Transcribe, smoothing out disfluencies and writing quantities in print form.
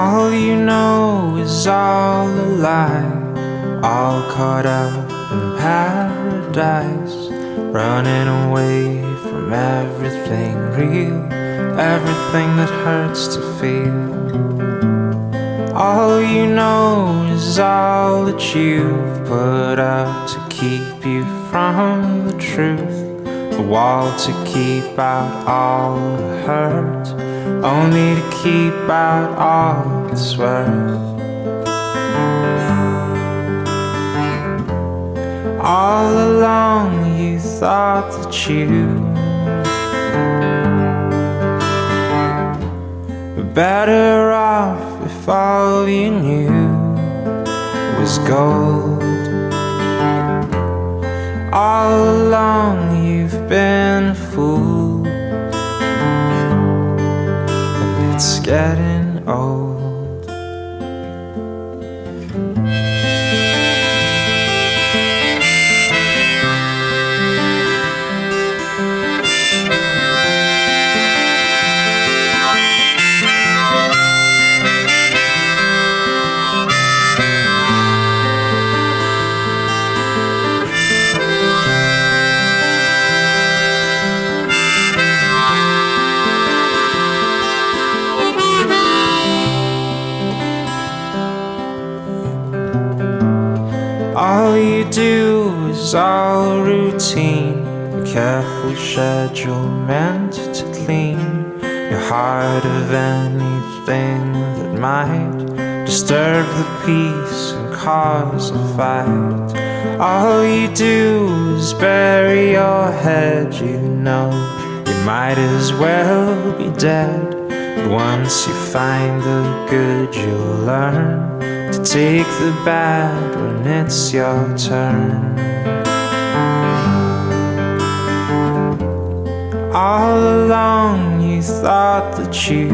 All you know is all a lie, all caught up in paradise, running away from everything real, everything that hurts to feel. All you know is all that you've put up to keep you from the truth, a wall to keep out all the hurt, only to keep out all it's worth. All along you thought that you were better off if all you knew was gold. All along you've been a fool, and it's getting old. All you do is all routine, a careful schedule meant to clean your heart of anything that might disturb the peace and cause a fight. All you do is bury your head, you know you might as well be dead. But once you find the good, you'll learn to take the bad when it's your turn. All along you thought that you